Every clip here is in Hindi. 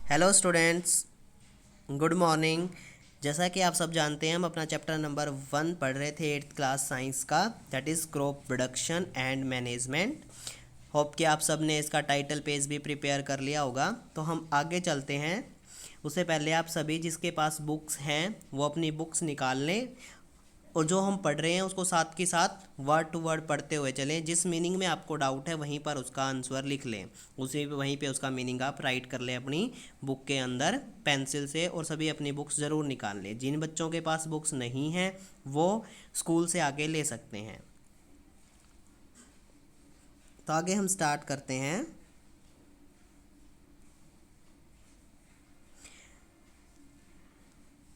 Hello students, good morning. जैसा कि आप सब जानते हैं, हम अपना चैप्टर नंबर 1 पढ़ रहे थे 8th क्लास साइंस का, that is crop production and management. Hope कि आप सब ने इसका टाइटल पेज भी प्रिपेयर कर लिया होगा। तो हम आगे चलते हैं। उससे पहले आप सभी जिसके पास बुक्स हैं वो अपनी बुक्स निकाल लें, और जो हम पढ़ रहे हैं उसको साथ के साथ वर्ड टू वर्ड पढ़ते हुए चलें। जिस मीनिंग में आपको डाउट है वहीं पर उसका आंसर लिख लें, उसी वहीं पे उसका मीनिंग आप राइट कर लें अपनी बुक के अंदर पेंसिल से। और सभी अपनी बुक्स ज़रूर निकाल लें। जिन बच्चों के पास बुक्स नहीं हैं वो स्कूल से आके ले सकते हैं। तो आगे हम स्टार्ट करते हैं।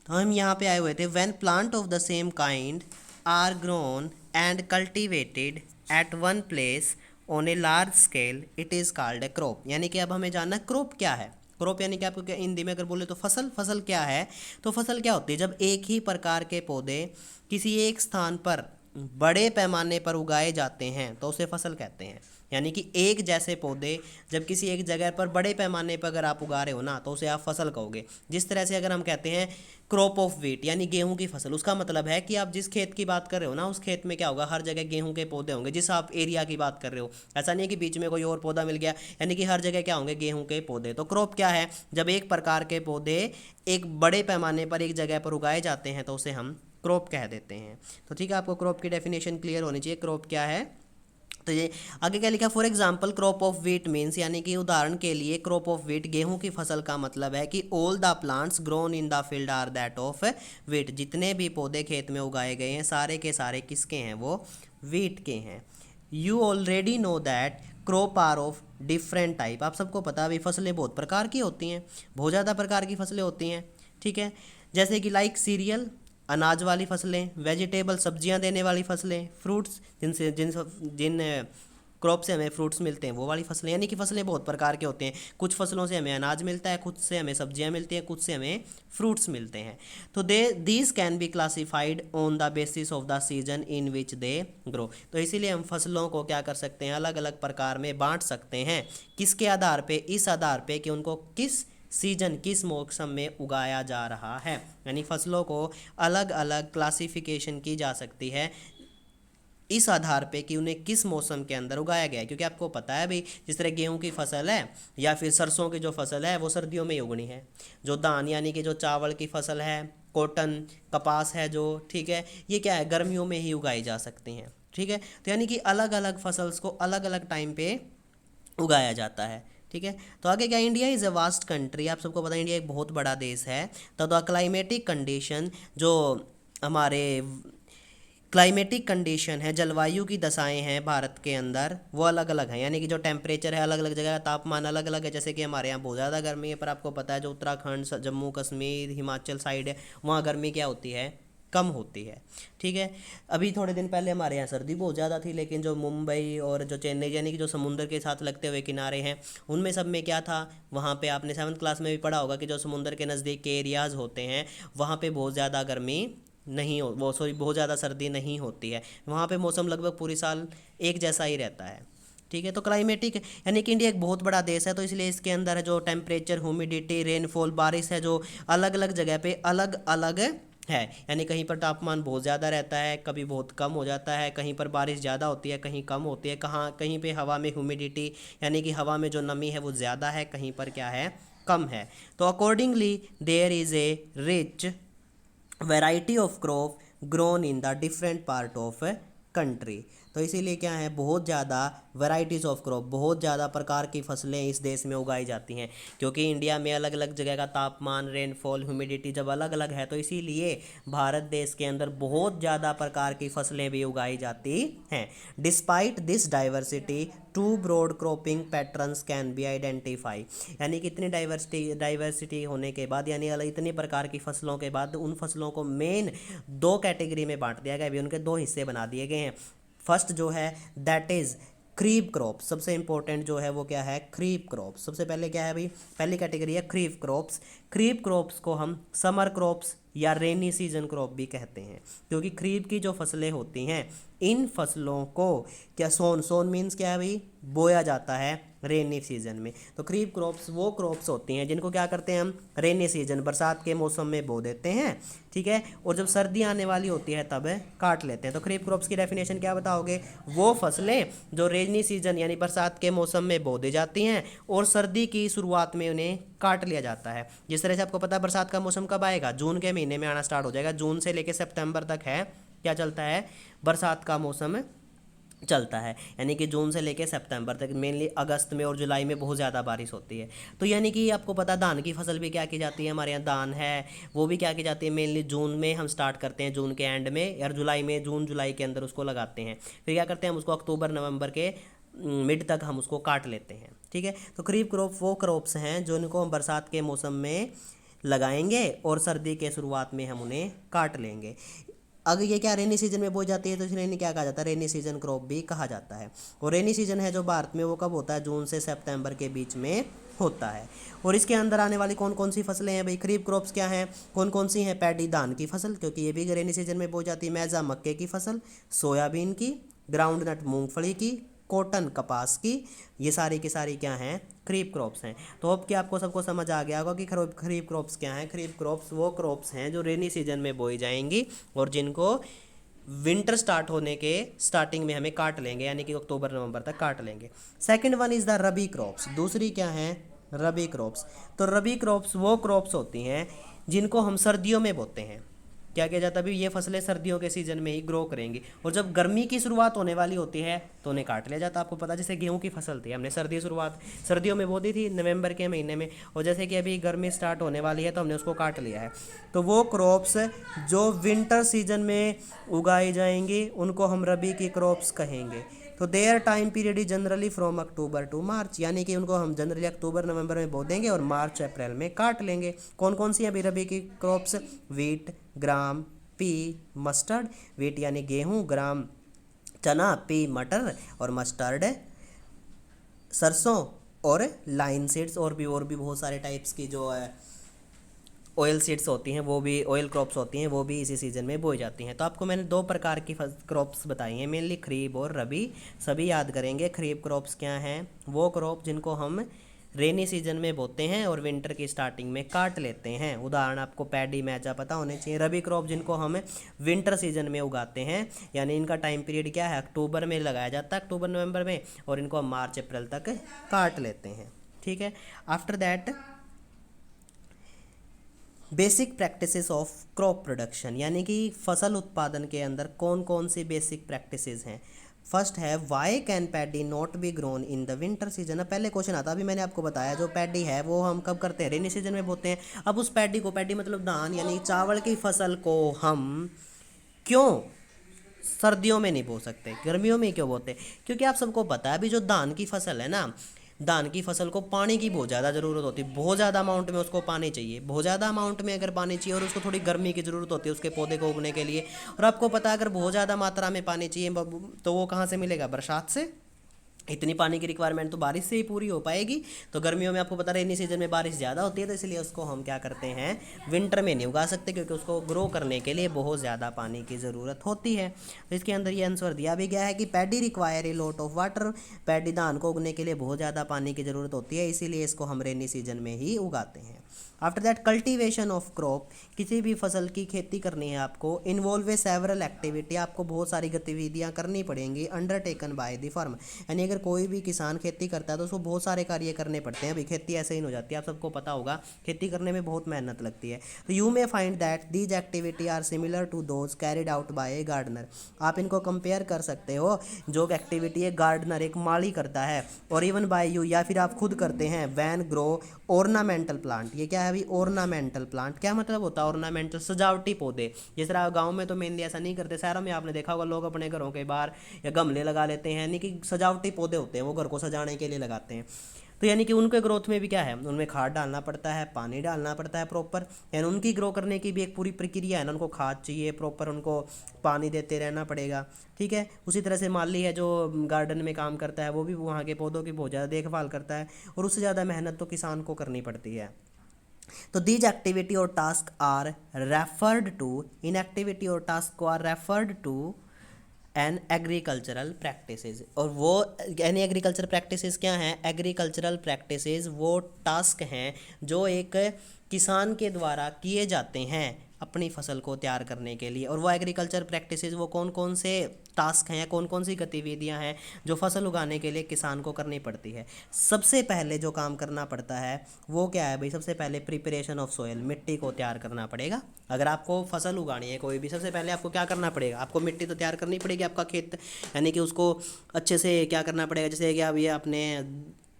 तो हम यहाँ पे आए हुए थे, when plant of the same kind are grown and cultivated at one place on a large scale it is called a crop. यानी कि अब हमें जानना क्रॉप क्या है। क्रॉप यानी कि आपको क्या हिंदी में अगर बोले तो फसल। फसल क्या है? तो फसल क्या होती है? जब एक ही प्रकार के पौधे किसी एक स्थान पर बड़े पैमाने पर उगाए जाते हैं तो उसे फसल कहते हैं। यानी कि एक जैसे पौधे जब किसी एक जगह पर बड़े पैमाने पर अगर आप उगा रहे हो ना तो उसे आप फसल कहोगे। जिस तरह से अगर हम कहते हैं क्रॉप ऑफ व्हीट यानी गेहूं की फसल, उसका मतलब है कि आप जिस खेत की बात कर रहे हो ना उस खेत में क्या होगा, हर जगह गेहूं के पौधे होंगे। जिस आप एरिया की बात कर रहे हो, ऐसा नहीं है कि बीच में कोई और पौधा मिल गया, यानी कि हर जगह क्या होंगे, गेहूं के पौधे। तो क्रॉप क्या है? जब एक प्रकार के पौधे एक बड़े पैमाने पर एक जगह पर उगाए जाते हैं तो उसे हम क्रॉप कह देते हैं। तो ठीक है, आपको क्रॉप की डेफिनेशन क्लियर होनी चाहिए, क्रॉप क्या है। तो ये आगे क्या लिखा, for example crop of wheat means, यानी कि उदाहरण के लिए क्रॉप ऑफ व्हीट गेहूं की फसल का मतलब है कि all the plants grown in the field are that of wheat. जितने भी पौधे खेत में उगाए गए हैं सारे के सारे किसके हैं? वो व्हीट के हैं। You already know that crop are of different type. आप सबको पता है अभी फसलें बहुत प्रकार की होती हैं, बहुत ज़्यादा प्रकार की फसलें होती हैं। ठीक है, जैसे कि लाइक सीरियल अनाज वाली फसलें, वेजिटेबल सब्जियां देने वाली फसलें, फ्रूट्स जिनसे जिन जिन क्रॉप से हमें फ्रूट्स मिलते हैं वो वाली फसलें। यानी कि फसलें बहुत प्रकार के होते हैं। कुछ फसलों से हमें अनाज मिलता है, कुछ से हमें सब्जियां मिलती हैं, कुछ से हमें फ्रूट्स मिलते हैं। तो they these can be classified on the basis of the season in which they grow. तो इसीलिए हम फसलों को क्या कर सकते हैं, अलग अलग प्रकार में बांट सकते हैं। किसके आधार पे? इस आधार पे कि उनको किस सीजन, किस मौसम में उगाया जा रहा है। यानी फसलों को अलग अलग क्लासिफिकेशन की जा सकती है इस आधार पे कि उन्हें किस मौसम के अंदर उगाया गया है। क्योंकि आपको पता है भाई, जिस तरह गेहूं की फसल है या फिर सरसों की जो फसल है वो सर्दियों में ही उगनी है। जो धान यानी कि जो चावल की फसल है, कॉटन कपास है जो, ठीक है, ये क्या है, गर्मियों में ही उगाई जा सकती हैं। ठीक है, तो यानी कि अलग अलग फसल्स को अलग अलग टाइम पे उगाया जाता है। ठीक है, तो आगे क्या, India is a vast country. आप सबको पता है इंडिया एक बहुत बड़ा देश है। तो द क्लाइमेटिक कंडीशन, जो हमारे क्लाइमेटिक कंडीशन है, जलवायु की दशाएं हैं भारत के अंदर, वो अलग अलग हैं। यानी कि जो टेम्परेचर है अलग अलग जगह का तापमान अलग अलग है। जैसे कि हमारे यहाँ बहुत ज़्यादा गर्मी है, पर आपको पता है जो उत्तराखंड जम्मू कश्मीर हिमाचल साइड है वहाँ गर्मी क्या होती है, कम होती है। ठीक है, अभी थोड़े दिन पहले हमारे यहाँ सर्दी बहुत ज़्यादा थी, लेकिन जो मुंबई और जो चेन्नई यानी कि जो समुंदर के साथ लगते हुए किनारे हैं उनमें सब में क्या था, वहाँ पे आपने 7th क्लास में भी पढ़ा होगा कि जो समुंदर के नज़दीक के एरियाज़ होते हैं वहाँ पे बहुत ज़्यादा गर्मी नहीं हो, वो सॉरी बहुत ज़्यादा सर्दी नहीं होती है। वहाँ पे मौसम लगभग पूरी साल एक जैसा ही रहता है। ठीक है, तो क्लाइमेटिक यानी कि इंडिया एक बहुत बड़ा देश है, तो इसलिए इसके अंदर है जो टेम्परेचर, ह्यूमिडिटी, रेनफॉल, बारिश है जो अलग अलग जगह पे अलग अलग है। यानी कहीं पर तापमान बहुत ज़्यादा रहता है, कभी बहुत कम हो जाता है, कहीं पर बारिश ज़्यादा होती है, कहीं कम होती है, कहाँ कहीं पे हवा में ह्यूमिडिटी यानी कि हवा में जो नमी है वो ज़्यादा है, कहीं पर क्या है, कम है। तो accordingly there is a rich variety of crop grown in the different part of country. तो इसीलिए क्या है, बहुत ज़्यादा वैरायटीज़ ऑफ क्रॉप, बहुत ज़्यादा प्रकार की फसलें इस देश में उगाई जाती हैं। क्योंकि इंडिया में अलग अलग जगह का तापमान, रेनफॉल, ह्यूमिडिटी जब अलग अलग है तो इसीलिए भारत देश के अंदर बहुत ज़्यादा प्रकार की फसलें भी उगाई जाती हैं। Despite this diversity two broad cropping patterns can be identify. यानी कि इतनी डाइवर्सिटी होने के बाद, यानी अलग इतनी प्रकार की फसलों के बाद उन फसलों को मेन दो कैटेगरी में बांट दिया गया है, अभी उनके दो हिस्से बना दिए गए हैं। फर्स्ट जो है दैट इज खरीफ क्रॉप, सबसे इंपॉर्टेंट जो है वो क्या है, खरीफ क्रॉप। सबसे पहले क्या है भाई, पहली कैटेगरी है खरीफ क्रॉप्स। खरीफ क्रॉप्स को हम समर क्रॉप्स या रेनी सीजन क्रॉप भी कहते हैं। क्योंकि खरीफ की जो फसलें होती हैं इन फसलों को क्या, सोन, सोन मीन्स क्या है भाई, बोया जाता है रेनी सीजन में। तो खरीफ क्रॉप्स वो क्रॉप्स होती हैं जिनको क्या करते हैं हम रेनी सीजन बरसात के मौसम में बो देते हैं, ठीक है, और जब सर्दी आने वाली होती है तब काट लेते हैं। तो खरीफ क्रॉप्स की डेफिनेशन क्या बताओगे? वो फसलें जो रेनी सीजन यानी बरसात के मौसम में बो दी जाती हैं और सर्दी की शुरुआत में उन्हें काट लिया जाता है। जिस तरह से आपको पता है बरसात का मौसम कब आएगा? जून के महीने में आना स्टार्ट हो जाएगा। जून से लेकर सितंबर तक है क्या चलता है? बरसात का मौसम चलता है, यानी कि जून से लेकर सितंबर तक। मेनली अगस्त में और जुलाई में बहुत ज़्यादा बारिश होती है। तो यानी कि आपको पता धान की फसल भी क्या की जाती है, हमारे यहाँ धान है वो भी क्या की जाती है, मेनली जून में हम स्टार्ट करते हैं, जून के एंड में या जुलाई में, जून जुलाई के अंदर उसको लगाते हैं। फिर क्या करते हैं हम उसको अक्टूबर नवंबर के मिड तक हम उसको काट लेते हैं, ठीक है। तो खरीफ क्रॉप वो क्रॉप्स हैं जो इनको हम बरसात के मौसम में लगाएंगे और सर्दी के शुरुआत में हम उन्हें काट लेंगे। अगर ये क्या रेनी सीजन में बोई जाती है तो इसलिए इन्हें क्या कहा जाता है? रेनी सीजन क्रॉप भी कहा जाता है। और रेनी सीजन है जो भारत में वो कब होता है? जून से सितंबर के बीच में होता है। और इसके अंदर आने वाली कौन कौन सी फसलें हैं भाई? खरीफ क्रॉप्स क्या हैं, कौन कौन सी हैं? पैडी धान की फसल, क्योंकि ये भी रेनी सीजन में बोई जाती है। मैजा मक्के की फसल, सोयाबीन की, ग्राउंड नट मूंगफली की, कॉटन कपास की, ये सारी की सारी क्या हैं? खरीफ क्रॉप्स हैं। तो अब क्या आपको सबको समझ आ गया होगा कि खरीफ क्रॉप्स क्या हैं? खरीफ क्रॉप्स वो क्रॉप्स हैं जो रेनी सीजन में बोई जाएंगी और जिनको विंटर स्टार्ट होने के स्टार्टिंग में हमें काट लेंगे, यानी कि अक्टूबर नवंबर तक काट लेंगे। Second one is the rabi crops. दूसरी क्या है? रबी क्रॉप्स। तो रबी क्रॉप्स वो क्रॉप्स होती हैं जिनको हम सर्दियों में बोते हैं। क्या किया जाता है अभी? ये फसलें सर्दियों के सीजन में ही ग्रो करेंगी और जब गर्मी की शुरुआत होने वाली होती है तो उन्हें काट लिया जाता है। आपको पता है जैसे गेहूं की फसल थी, हमने सर्दियों में बो दी थी नवंबर के महीने में, और जैसे कि अभी गर्मी स्टार्ट होने वाली है तो हमने उसको काट लिया है। तो वो क्रॉप्स जो विंटर सीजन में उगाई जाएंगी उनको हम रबी की क्रॉप्स कहेंगे। तो there time period is generally from October to March, यानी कि उनको हम जनरली अक्टूबर नवंबर में बो देंगे और मार्च अप्रैल में काट लेंगे। कौन कौन सी अभी रबी की क्रॉप्स? वीट, ग्राम, पी, मस्टर्ड। वीट यानी गेहूं, ग्राम चना, पी मटर और मस्टर्ड सरसों, और लाइन सीड्स और भी बहुत सारे टाइप्स की जो है ऑयल सीड्स होती हैं, वो भी ऑयल क्रॉप्स होती हैं, वो भी इसी सीज़न में बोई जाती हैं। तो आपको मैंने दो प्रकार की क्रॉप्स बताई हैं, मेनली खरीफ और रबी। सभी याद करेंगे। खरीफ क्रॉप्स क्या हैं? वो क्रॉप जिनको हम रेनी सीजन में बोते हैं और विंटर की स्टार्टिंग में काट लेते हैं। उदाहरण आपको पैडी मैचा पता होने चाहिए। रबी क्रॉप जिनको हम विंटर सीजन में उगाते हैं, यानी इनका टाइम पीरियड क्या है? अक्टूबर में लगाया जाता है, अक्टूबर नवंबर में, और इनको हम मार्च अप्रैल तक काट लेते हैं, ठीक है। After that basic practices of crop production, यानी कि फसल उत्पादन के अंदर कौन कौन सी बेसिक प्रैक्टिसेस हैं। फर्स्ट है why can paddy not be grown in the winter season. अब पहले क्वेश्चन आता, अभी मैंने आपको बताया जो पैडी है वो हम कब करते हैं? रेनी सीजन में बोते हैं। अब उस पैडी को, पैडी मतलब धान यानी चावल की फसल को हम क्यों सर्दियों में नहीं बो सकते, गर्मियों में क्यों बोते? क्योंकि आप सबको पता है अभी जो धान की फसल है ना, धान की फसल को पानी की बहुत ज़्यादा ज़रूरत होती है, बहुत ज़्यादा अमाउंट में उसको पानी चाहिए, बहुत ज़्यादा अमाउंट में अगर पानी चाहिए, और उसको थोड़ी गर्मी की ज़रूरत होती है उसके पौधे को उगने के लिए। और आपको पता है अगर बहुत ज़्यादा मात्रा में पानी चाहिए तो वो कहाँ से मिलेगा? बरसात से। इतनी पानी की रिक्वायरमेंट तो बारिश से ही पूरी हो पाएगी। तो गर्मियों में आपको पता है रेनी सीजन में बारिश ज़्यादा होती है, तो इसलिए उसको हम क्या करते हैं? विंटर में नहीं उगा सकते, क्योंकि उसको ग्रो करने के लिए बहुत ज़्यादा पानी की ज़रूरत होती है। तो इसके अंदर ये आंसर दिया भी गया है कि paddy require a lot of water. Paddy धान को उगने के लिए बहुत ज़्यादा पानी की ज़रूरत होती है, इसीलिए इसको हम रेनी सीजन में ही उगाते हैं। After that cultivation of crop, किसी भी फसल की खेती करनी है आपको, इन्वॉल्व ए सेवरल एक्टिविटी, आपको बहुत सारी गतिविधियां करनी पड़ेंगी, अंडरटेकन बाय द फर्म, यानी अगर कोई भी किसान खेती करता है तो उसको बहुत सारे कार्य करने पड़ते हैं। अभी खेती ऐसे ही नहीं हो जाती, आप सबको पता होगा खेती करने में बहुत मेहनत लगती है। तो you may find that these activity are similar to those carried out by a gardener, आप इनको कंपेयर कर सकते हो जो एक्टिविटी एक गार्डनर, एक माली करता है, और इवन बाय यू, या फिर आप खुद करते हैं, वैन ग्रो ऑर्नामेंटल प्लांट। ये क्या है अभी? Ornamental plant. क्या मतलब होता है ऑर्नामेंटल? सजावटी पौधे। जिस तरह गांव में तो मेनली ऐसा नहीं करते, शहरों में आपने देखा होगा लोग अपने घरों के बाहर या गमले लगा लेते हैं, यानी कि सजावटी पौधे होते हैं, वो घर को सजाने के लिए लगाते हैं। तो यानी कि उनके ग्रोथ में भी क्या है? उनमें खाद डालना पड़ता है, पानी डालना पड़ता है प्रॉपर, यानी उनकी ग्रो करने की भी एक पूरी प्रक्रिया है ना, उनको खाद चाहिए प्रॉपर, उनको पानी देते रहना पड़ेगा, ठीक है। उसी तरह से माली है जो गार्डन में काम करता है, वो भी वहाँ के पौधों की बहुत ज़्यादा देखभाल करता है, और उससे ज़्यादा मेहनत तो किसान को करनी पड़ती है। तो दीज एक्टिविटी और टास्क आर रेफर्ड टू, इन एक्टिविटी और टास्क को are referred to and agricultural practices. और वो यानी एग्रीकल्चर प्रैक्टिसेस क्या हैं? एग्रीकल्चरल प्रैक्टिसेस वो टास्क हैं जो एक किसान के द्वारा किए जाते हैं अपनी फसल को तैयार करने के लिए। और वो एग्रीकल्चर प्रैक्टिसेस वो कौन कौन से टास्क हैं, कौन कौन सी गतिविधियां हैं जो फसल उगाने के लिए किसान को करनी पड़ती है। सबसे पहले जो काम करना पड़ता है वो क्या है भाई? सबसे पहले प्रिपरेशन ऑफ सोयल, मिट्टी को तैयार करना पड़ेगा। अगर आपको फसल उगानी है कोई भी, सबसे पहले आपको क्या करना पड़ेगा? आपको मिट्टी तो तैयार करनी पड़ेगी, आपका खेत, यानी कि उसको अच्छे से क्या करना पड़ेगा। जैसे कि अब ये आपने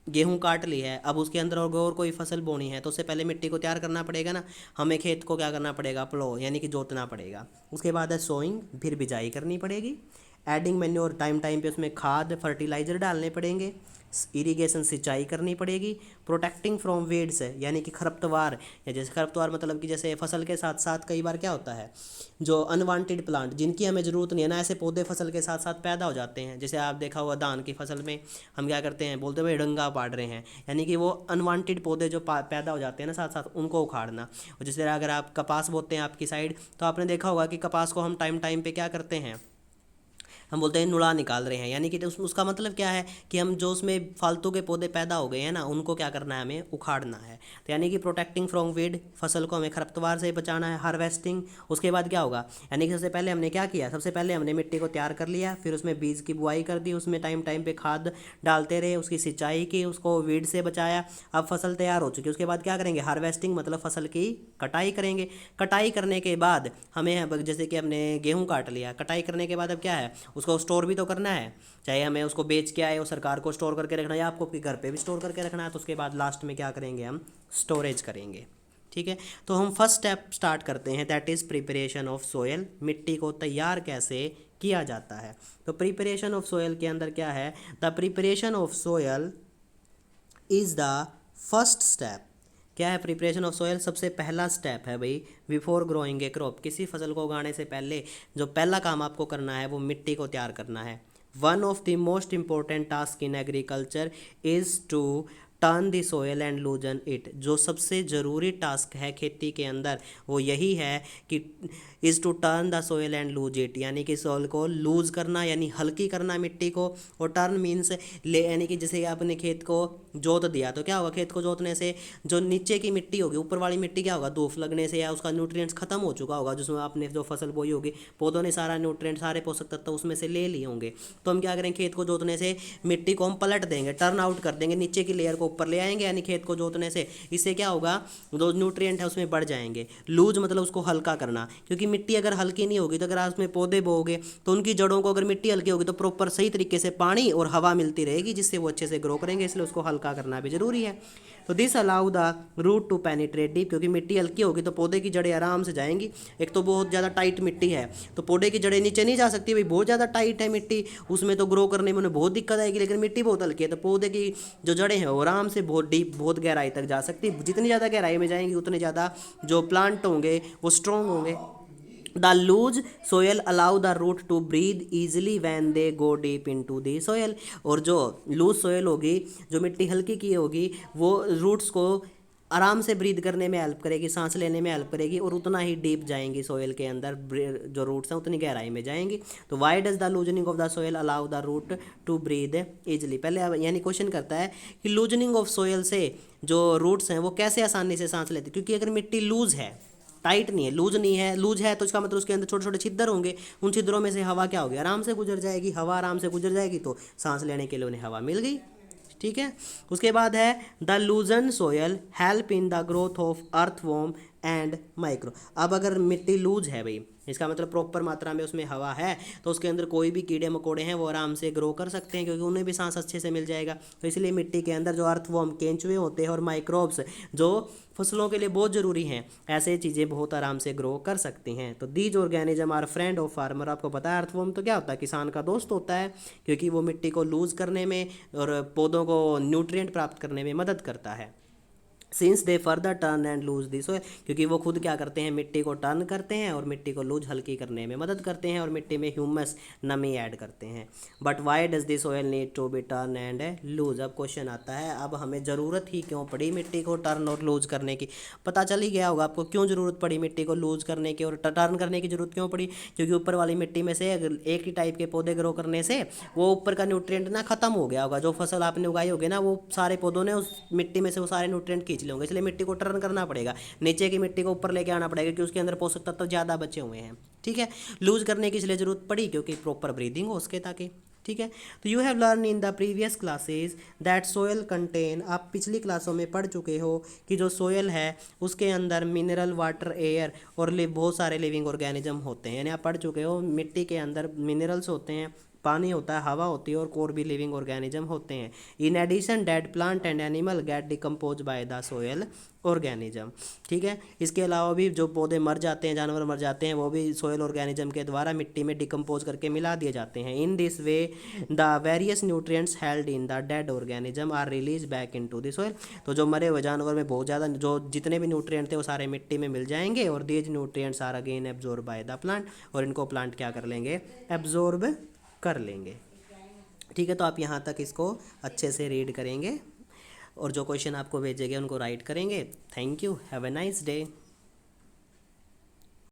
गेहूं काट ली है, अब उसके अंदर और कोई फसल बोनी है तो उससे पहले मिट्टी को तैयार करना पड़ेगा ना। हमें खेत को क्या करना पड़ेगा? प्लो यानी कि जोतना पड़ेगा। उसके बाद है सोइंग, फिर बिजाई करनी पड़ेगी। एडिंग मैन्योर, टाइम टाइम पे उसमें खाद फर्टिलाइजर डालने पड़ेंगे। इरिगेशन, सिंचाई करनी पड़ेगी। प्रोटेक्टिंग फ्रॉम वेड्स, यानी कि खरपतवार, या जैसे खरपतवार मतलब कि जैसे फसल के साथ साथ कई बार क्या होता है, जो अनवांटेड प्लांट जिनकी हमें ज़रूरत नहीं है ना, ऐसे पौधे फसल के साथ साथ पैदा हो जाते हैं। जैसे आप देखा हुआ धान की फसल में हम क्या करते हैं, बोलते हुए डंगा पाड़ रहे हैं, यानी कि वो अनवांटेड पौधे जो पैदा हो जाते हैं ना साथ साथ, उनको उखाड़ना। और जैसे अगर आप कपास बोते हैं आपकी साइड, तो आपने देखा होगा कि कपास को हम टाइम टाइम पे क्या करते हैं, हम बोलते हैं नुड़ा निकाल रहे हैं। यानी कि उसका मतलब क्या है कि हम जो उसमें फालतू के पौधे पैदा हो गए हैं ना, उनको क्या करना है, हमें उखाड़ना है। तो यानी कि प्रोटेक्टिंग फ्रॉम वीड, फसल को हमें खरपतवार से बचाना है। हार्वेस्टिंग, उसके बाद क्या होगा, यानी कि सबसे पहले हमने क्या किया, सबसे पहले हमने मिट्टी को तैयार कर लिया, फिर उसमें बीज की बुआई कर दी, उसमें टाइम टाइम पे खाद डालते रहे, उसकी सिंचाई की, उसको वीड से बचाया। अब फसल तैयार हो चुकी है, उसके बाद क्या करेंगे, हार्वेस्टिंग मतलब फसल की कटाई करेंगे। कटाई करने के बाद हमें जैसे कि हमने गेहूँ काट लिया, कटाई करने के बाद अब क्या है, उसको स्टोर भी तो करना है। चाहे हमें उसको बेच के आए और सरकार को स्टोर करके रखना है, या आपको अपने घर पे भी स्टोर करके रखना है, तो उसके बाद लास्ट में क्या करेंगे, हम स्टोरेज करेंगे। ठीक है, तो हम फर्स्ट स्टेप स्टार्ट करते हैं, that is preparation of soil. मिट्टी को तैयार कैसे किया जाता है? तो प्रिपरेशन ऑफ सोयल के अंदर क्या है, the preparation of soil is the first step. क्या है प्रिपरेशन ऑफ सोयल? सबसे पहला स्टेप है भाई, बिफोर ग्रोइंग ए क्रॉप। किसी फसल को उगाने से पहले जो पहला काम आपको करना है वो मिट्टी को तैयार करना है। One of the most important task in agriculture is to turn the soil and loosen it. जो सबसे ज़रूरी टास्क है खेती के अंदर वो यही है कि is to turn the soil and loose it, यानी कि सोयल को लूज करना, यानी हल्की करना मिट्टी को। और टर्न मीन्स ले, यानी कि जैसे आपने खेत को जोत दिया तो क्या होगा, खेत को जोतने से जो नीचे की मिट्टी होगी, ऊपर वाली मिट्टी क्या होगा, धूप लगने से या उसका न्यूट्रिएंट्स खत्म हो चुका होगा, जिसमें आपने जो फसल बोई होगी, पौधों ने सारा न्यूट्रिएंट, सारे पोषक तत्व उसमें से ले लिए होंगे। तो हम क्या करेंगे, खेत को जोतने से मिट्टी को हम पलट देंगे, टर्न आउट कर देंगे, नीचे की लेयर को ऊपर ले आएंगे, यानी खेत को जोतने से। इससे क्या होगा, जो न्यूट्रिएंट है उसमें बढ़ जाएंगे। लूज मतलब उसको हल्का करना, क्योंकि मिट्टी अगर हल्की नहीं होगी तो अगर आप उसमें पौधे बोओगे तो उनकी जड़ों को अगर मिट्टी हल्की होगी तो प्रॉपर सही तरीके से पानी और हवा मिलती रहेगी, जिससे वो अच्छे से ग्रो करेंगे। इसलिए उसको हल्का करना भी जरूरी है। तो this allow the root to penetrate deep, क्योंकि मिट्टी हल्की होगी तो पौधे की जड़ें आराम से जाएंगी। एक तो बहुत ज़्यादा टाइट मिट्टी है तो पौधे की जड़ें नीचे नहीं जा सकती भाई, बहुत ज़्यादा टाइट है मिट्टी, उसमें तो ग्रो करने में उन्हें बहुत दिक्कत आएगी। लेकिन मिट्टी बहुत हल्की है तो पौधे की जो जड़ें हैं वो आराम से बहुत डीप, बहुत गहराई तक जा सकती। जितनी ज़्यादा गहराई में जाएंगी उतने ज़्यादा जो प्लांट होंगे वो स्ट्रॉन्ग होंगे। The loose soil allow the root to breathe easily when they go deep into the soil. और जो लूज सोयल होगी, जो मिट्टी हल्की की होगी, वो रूट्स को आराम से ब्रीद करने में हेल्प करेगी, सांस लेने में हेल्प करेगी, और उतना ही डीप जाएंगी सोयल के अंदर, जो रूट्स हैं उतनी गहराई में जाएंगी। तो why does the loosening of the soil allow the root to breathe easily. पहले यानी क्वेश्चन करता है कि लूजनिंग ऑफ सोयल से जो रूट्स हैं वो कैसे आसानी से सांस लेते, क्योंकि अगर मिट्टी लूज है, टाइट नहीं है, लूज नहीं है, लूज है तो इसका मतलब उसके अंदर छोटे छोटे छिद्र होंगे, उन छिद्रों में से हवा क्या होगी, आराम से गुजर जाएगी। हवा आराम से गुजर जाएगी तो सांस लेने के लिए उन्हें हवा मिल गई। ठीक है, उसके बाद है the लूजन soil help in the growth of earthworm and micro. अब अगर मिट्टी लूज है भाई, इसका मतलब प्रॉपर मात्रा में उसमें हवा है तो उसके अंदर कोई भी कीड़े मकोड़े हैं वो आराम से ग्रो कर सकते हैं, क्योंकि उन्हें भी सांस अच्छे से मिल जाएगा। तो इसलिए मिट्टी के अंदर जो अर्थवॉर्म, केंचुए होते हैं, और माइक्रोब्स जो फसलों के लिए बहुत ज़रूरी हैं, ऐसे चीज़ें बहुत आराम से ग्रो कर सकती हैं। तो these organism are friend of farmer. आपको पता है अर्थवॉर्म तो क्या होता है, किसान का दोस्त होता है, क्योंकि वो मिट्टी को लूज करने में और पौधों को न्यूट्रिएंट प्राप्त करने में मदद करता है। Since they further turn and loose the soil, क्योंकि वो खुद क्या करते हैं, मिट्टी को टर्न करते हैं और मिट्टी को लूज हल्की करने में मदद करते हैं और मिट्टी में ह्यूमस नमी ऐड करते हैं। But why does the soil need to be turn and loose. अब क्वेश्चन आता है, अब हमें ज़रूरत ही क्यों पड़ी मिट्टी को टर्न और लूज करने की। पता चल ही गया होगा आपको क्यों ज़रूरत पड़ी मिट्टी को लूज करने की और टर्न करने की ज़रूरत क्यों पड़ी, क्योंकि ऊपर वाली मिट्टी में से एक ही टाइप के पौधे ग्रो करने से वो ऊपर का न्यूट्रिएंट ना खत्म हो गया होगा। जो फसल आपने उगाई होगी ना, वो सारे पौधों ने उस मिट्टी में से वो सारे न्यूट्रिएंट खींच लिए होंगे, इसलिए मिट्टी को टर्न करना पड़ेगा, नीचे की मिट्टी को ऊपर लेके आना पड़ेगा क्योंकि उसके अंदर पोषक तत्व ज़्यादा बचे हुए हैं। ठीक है, लूज करने की इसलिए ज़रूरत पड़ी क्योंकि प्रॉपर ब्रीदिंग हो उसके ताकि। ठीक है, तो you have learn in the previous classes that soil contain, आप पिछली क्लासों में पढ़ चुके हो कि जो सोयल है उसके अंदर मिनरल, वाटर, एयर और बहुत सारे लिविंग ऑर्गेनिज्म होते हैं। यानी आप पढ़ चुके हो मिट्टी के अंदर मिनरल्स होते हैं, पानी होता है, हवा होती है और भी लिविंग ऑर्गेनिज्म होते हैं। In addition dead plant and animal get decompose by the soil organism. ठीक है, इसके अलावा भी जो पौधे मर जाते हैं, जानवर मर जाते हैं, वो भी सोयल ऑर्गेनिज्म के द्वारा मिट्टी में डिकम्पोज करके मिला दिए जाते हैं। In this way the various nutrients held in the dead organism are release back into the soil. तो जो मरे हुए जानवर में बहुत ज़्यादा जो जितने भी न्यूट्रिएंट थे वो सारे मिट्टी में मिल जाएंगे और these nutrients are again absorb by the plant, और इनको प्लांट क्या कर लेंगे, एब्जॉर्ब कर लेंगे। ठीक है, तो आप यहाँ तक इसको अच्छे से रीड करेंगे और जो क्वेश्चन आपको भेजे गए उनको राइट करेंगे। Thank you, have a nice day.